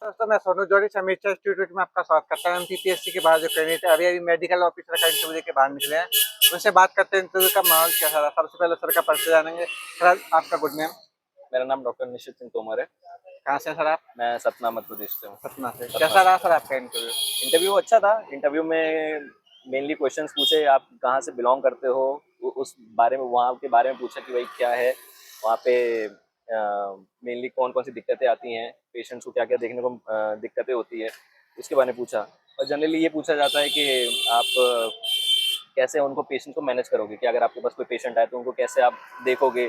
दोस्तों मैं सोनू जौहरी समीक्षा इंस्टीट्यूट में आपका स्वागत करता हूँ। एमपीपीएससी के बाहर जो कैंडिडेट अभी मेडिकल ऑफिसर का इंटरव्यू देके बाहर निकले हैं, उनसे बात करते हैं इंटरव्यू का माहौल कैसा रहा। सबसे पहले सर का परिचय जानेंगे। सर आपका गुड नेम। मेरा नाम डॉक्टर निश्चित सिंह तोमर है। कहाँ से सर आप? मैं सतना मध्य प्रदेश से हूँ। सतना से। कैसा रहा सर आपका इंटरव्यू? इंटरव्यू अच्छा था। इंटरव्यू में मेनली क्वेश्चंस पूछे, आप कहाँ से बिलोंग करते हो, उस बारे में, वहाँ के बारे में पूछा कि भाई क्या है वहाँ पे, मेनली कौन कौन सी दिक्कतें आती हैं, पेशेंट्स को क्या क्या देखने को दिक्कतें होती है, उसके बारे में पूछा। और जनरली ये पूछा जाता है कि आप कैसे उनको पेशेंट को मैनेज करोगे, कि अगर आपके पास कोई पेशेंट आए तो उनको कैसे आप देखोगे,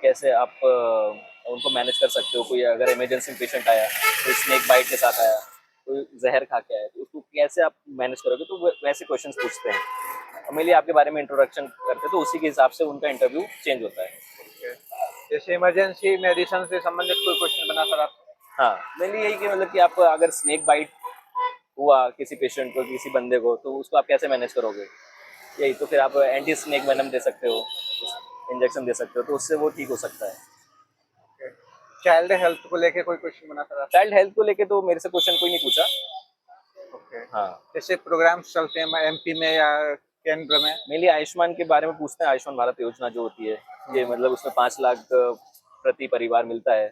कैसे आप उनको मैनेज कर सकते हो। कोई अगर इमरजेंसी में पेशेंट आया, कोई स्नेक बाइट के साथ आया, कोई जहर खा के आया, तो उसको कैसे आप मैनेज करोगे, तो वैसे क्वेश्चंस पूछते हैं। मेनली आपके बारे में इंट्रोडक्शन करते हैं, तो उसी के हिसाब से उनका इंटरव्यू चेंज होता है। जैसे इमरजेंसी मेडिसिन से संबंधित कोई क्वेश्चन बना सर आप? हाँ, मेनली यही कि मतलब कि आप अगर स्नेक बाइट हुआ किसी पेशेंट को, किसी बंदे को, तो उसको आप कैसे मैनेज करोगे, यही। तो फिर आप एंटी स्नेक वेनम दे सकते हो, इंजेक्शन दे सकते हो, तो उससे वो ठीक हो सकता है। चाइल्ड हेल्थ को लेके कोई क्वेश्चन बना सर आप? चाइल्ड हेल्थ को लेके तो मेरे से क्वेश्चन कोई नहीं पूछा। ओके। हाँ, जैसे प्रोग्राम्स चलते हैं एमपी में या केंद्र में, मेनली आयुष्मान के बारे में पूछते हैं। आयुष्मान भारत योजना जो होती है, ये मतलब उसमें 5 लाख प्रति परिवार मिलता है,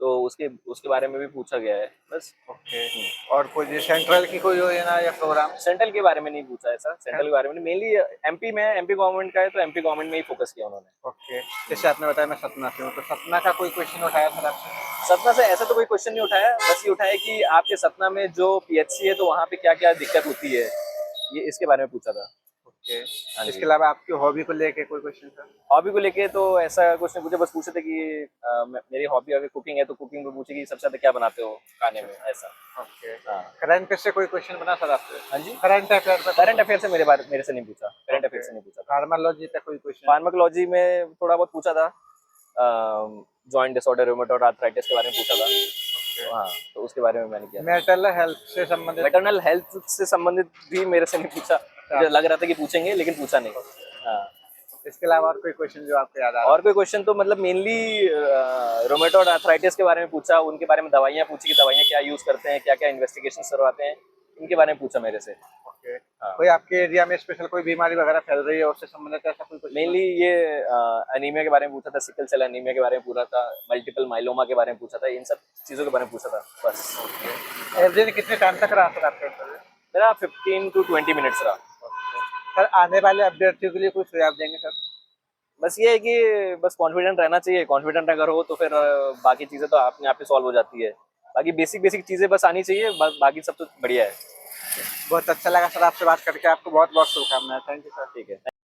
तो उसके उसके बारे में भी पूछा गया है, बस। ओके। और कोई सेंट्रल की कोई योजना या प्रोग्राम? सेंट्रल के बारे में नहीं पूछा ऐसा, सेंट्रल के बारे में मेनली एमपी में, एमपी गवर्नमेंट का है तो एमपी गवर्नमेंट में ही फोकस किया उन्होंने। ओके। जैसे आपने बताया मैं सतना से हूँ, तो सतना का कोई क्वेश्चन उठाया था आपसे? सतना से ऐसा तो कोई क्वेश्चन नहीं उठाया, बस ये उठाया कि आपके सतना में जो पीएचसी है तो वहाँ पे क्या क्या दिक्कत होती है, ये इसके बारे में पूछा था। ओके। हाँ इसके जी। अलावा आपकी हॉबी को लेके कोई क्वेश्चन था? हॉबी को लेके तो ऐसा कुछ नहीं पूछे, बस पूछे थे कि मेरी हॉबी अगर कुकिंग है तो कुकिंग में पूछे कि सबसे ज्यादा क्या बनाते हो खाने में, ऐसा। ओके। हाँ। करंट से कोई क्वेश्चन बना सर आपसे? हाँ जी। करंट अफेयर पे? करंट अफेयर से मेरे से नहीं पूछा, करंट अफेयर से नहीं पूछा था। फार्मालॉजी पे कोई क्वेश्चन? फार्माकोलॉजी में थोड़ा बहुत पूछा था, जॉइंट डिसऑर्डर, रूमेटॉइड आर्थराइटिस के बारे में पूछा था। तो हाँ, तो उसके बारे में मैंने किया। मेटल हेल्थ से संबंधित? मैटरनल हेल्थ से संबंधित भी मेरे से नहीं पूछा, मुझे लग रहा था कि पूछेंगे लेकिन पूछा नहीं। हाँ। इसके अलावा और कोई क्वेश्चन जो आपको याद आ रहा? और कोई क्वेश्चन तो मतलब मेनली रोमेटॉइड आर्थराइटिस के बारे में पूछा, उनके बारे में दवाइयाँ पूछी कि दवाइयाँ क्या यूज करते हैं, क्या क्या इन्वेस्टिगेशन करवाते हैं, इनके बारे में पूछा मेरे से। ओके। हाँ। कोई आपके एरिया में स्पेशल कोई बीमारी वगैरह फैल रही है उससे संबंधित ऐसा कोई क्वेश्चन? मेनली ये एनीमिया के बारे में पूछा था, सिकल सेल एनीमिया के बारे में पूछा था, मल्टीपल माइलोमा के बारे में पूछा था, इन सब चीज़ों के बारे में पूछा था, बस। एवरेज कितने टाइम तक रहा सर आपका इंटरव्यू? मेरा 15 to 20 मिनट्स रहा। सर आने वाले अभ्यर्थियों के लिए कुछ सुझाव देंगे सर? बस ये है कि बस कॉन्फिडेंट रहना चाहिए। कॉन्फिडेंट अगर हो तो फिर बाकी चीज़ें तो अपने आप ही सॉल्व हो जाती है। बाकी बेसिक बेसिक चीज़ें बस आनी चाहिए, बाकी सब तो बढ़िया है। बहुत अच्छा लगा सर आपसे बात करके। आपको बहुत बहुत शुभकामनाएं। Thank you sir. ठीक है।